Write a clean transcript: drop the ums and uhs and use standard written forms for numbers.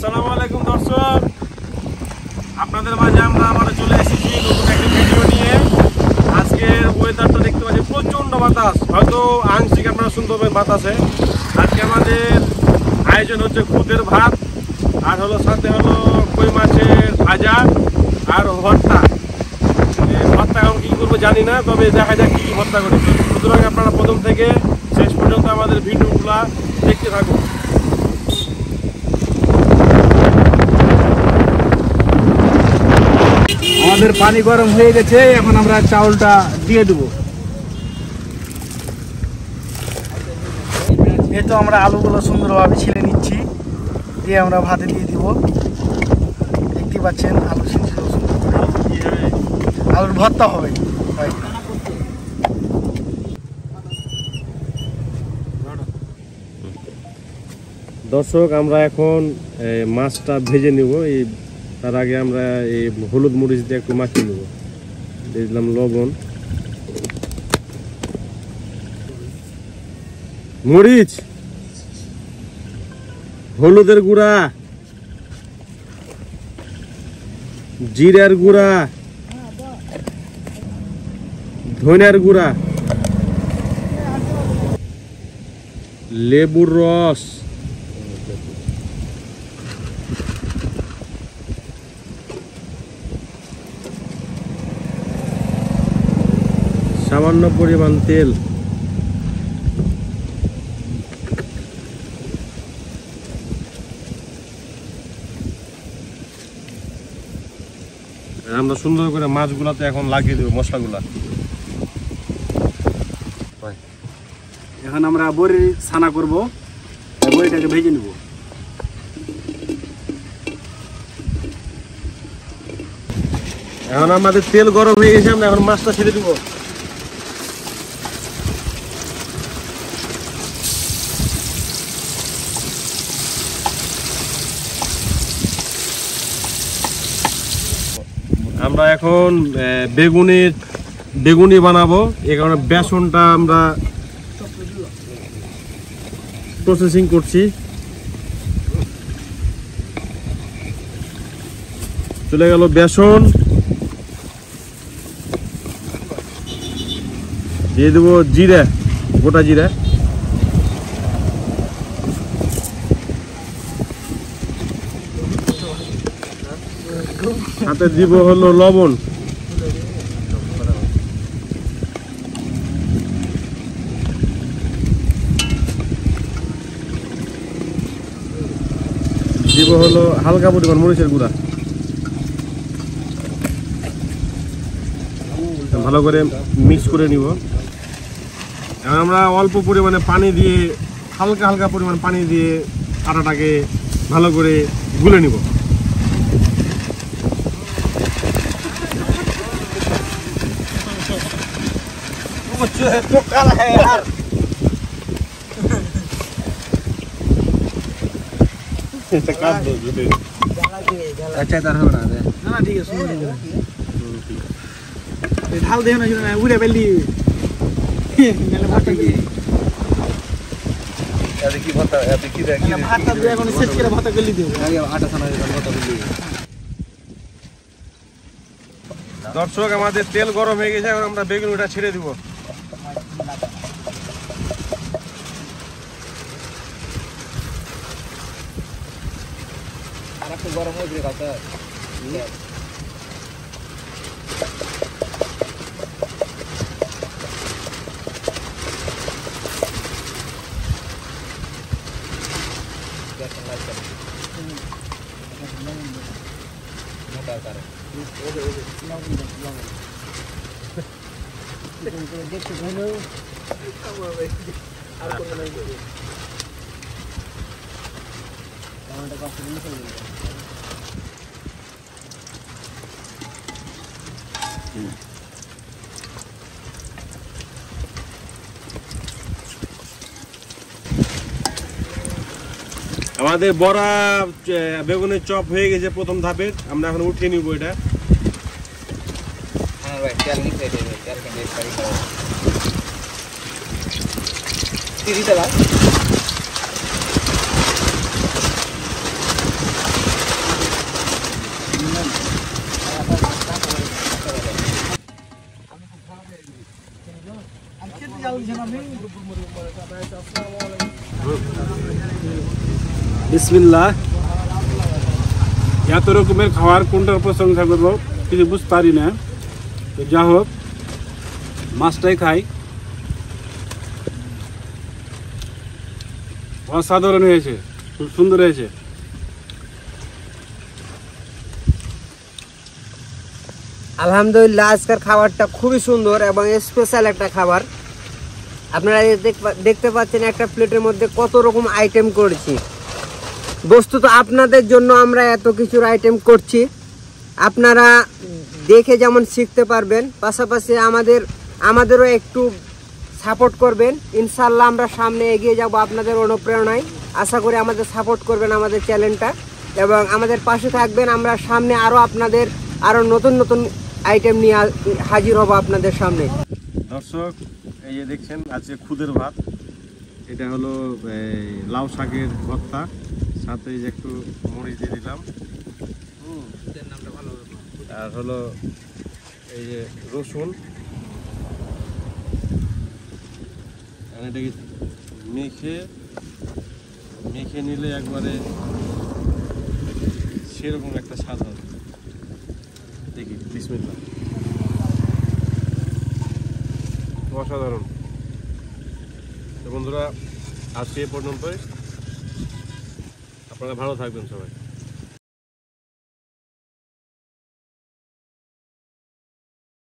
আসসালামু আলাইকুম দর্শক, আপনাদের মাঝে আমরা আবারও চলে এসেছি নতুন একটা ভিডিও নিয়ে। আজকের ওয়েদারটা দেখতে পাচ্ছি প্রচণ্ড বাতাস, হয়তো আংশিক আপনারা শুনতে পাবেন বাতাসে। আজকে আমাদের আয়োজন হচ্ছে খুদের ভাত, আর হলো সাথে হলো কই মাছের ভাজা আর ভর্তা। ভর্তা এখন কী করবো জানি না, তবে দেখা যাক কী ভর্তা করি। সুতরাং আপনারা প্রথম থেকে শেষ পর্যন্ত আমাদের ভিডিওগুলো দেখতে থাকুন। আমাদের পানি গরম হয়ে গেছে, এখন আমরা চাউলটা দিয়ে দেবো। এই তো আমরা আলুগুলো সুন্দরভাবে ছিলে নিচ্ছি, দিয়ে আমরা ভাতে দিয়ে দিব। দেখতে পাচ্ছেন আলু ছিলছিল সুন্দর করে, আলুর ভর্তা হবে। দর্শক, আমরা এখন মাছটা ভেজে নিব। তার আগে আমরা এই হলুদ মরিচ দিয়ে একটু মাখিয়ে নেব। দিয়ে দিলাম লবণ, মরিচ, হলুদের গুঁড়া, জিরার গুঁড়া, ধনিয়ার গুঁড়া, লেবুর রস, সামান্য পরিমাণ তেল, আমরা সুন্দর করে মাছগুলাতে এখন লাগিয়ে দেবো মশলাগুলা। এখন আমরা বড়ি ছানা করব, বড়িটাকে ভেজে নেব। এখন আমাদের তেল গরম হয়ে গেছে, আমরা এখন মাছটা ছেড়ে দেবো। আমরা এখন বেগুনি বানাবো, এই কারণে বেসনটা আমরা প্রসেসিং করছি। চলে গেল বেসন, দিয়ে দেবো জিরা, গোটা জিরা, সাথে দিব হলো লবণ, দিব হলো হালকা পরিমাণ মরিচের গুঁড়া। ভালো করে মিক্স করে নিব। এখন আমরা অল্প পরিমাণে পানি দিয়ে, হালকা হালকা পরিমাণ পানি দিয়ে আটাটাকে ভালো করে গুলে নিব। আচ্ছা, তার হবে না, না ঠিক আছে, ঢাল দেয় না, উড়ে পেলি ভাতটা দিয়ে এখন সেট করে ভাতা গলি দেবো। দর্শক, আমাদের তেল গরম হয়ে গেছে, এখন আমরা বেগুনিটা ছেড়ে দিব। গরম হয়ে গেছে। আমাদের বড়া বেগুনের চপ হয়ে গেছে প্রথম ধাপের, আমরা এখন উঠিয়ে নিব এটা। বিসমিল্লাহ। এত রকমের খাবার কোনটার প্রশংসা করবো কিছু বুঝতে পারি না, তো যা হোক মাছটাই খাই। অসাধারণ হয়েছে, খুব সুন্দর হয়েছে। আলহামদুলিল্লাহ, আজকের খাবারটা খুবই সুন্দর এবং স্পেশাল একটা খাবার। আপনারা দেখতে পাচ্ছেন একটা প্লেটের মধ্যে কত রকম আইটেম করেছি। বস্তুত আপনাদের জন্য আমরা এত কিছুর আইটেম করছি, আপনারা দেখে যেমন শিখতে পারবেন, পাশাপাশি আমাদেরও একটু সাপোর্ট করবেন। ইনশাল্লাহ আমরা সামনে এগিয়ে যাব আপনাদের অনুপ্রেরণায়। আশা করি আমাদের সাপোর্ট করবেন আমাদের চ্যানেলটা এবং আমাদের পাশে থাকবেন। আমরা সামনে আপনাদের আরও নতুন নতুন আইটেম নিয়ে হাজির হব আপনাদের সামনে। দর্শক, এই যে দেখছেন আজকে খুদের ভাত, এটা হলো লাউ শাকের ভর্তা, সাথে এই যে একটু মরিচ দিয়ে দিলাম, আর হলো এই যে রসুন, আর এটাকে মেখে নিলে একবারে সেরকম একটা স্বাদ হবে। দেখি, বিসমিল্লাহ। অসাধারণ। তো বন্ধুরা, আজকে এ পর্যন্তই। আপনারা ভালো থাকবেন সবাই।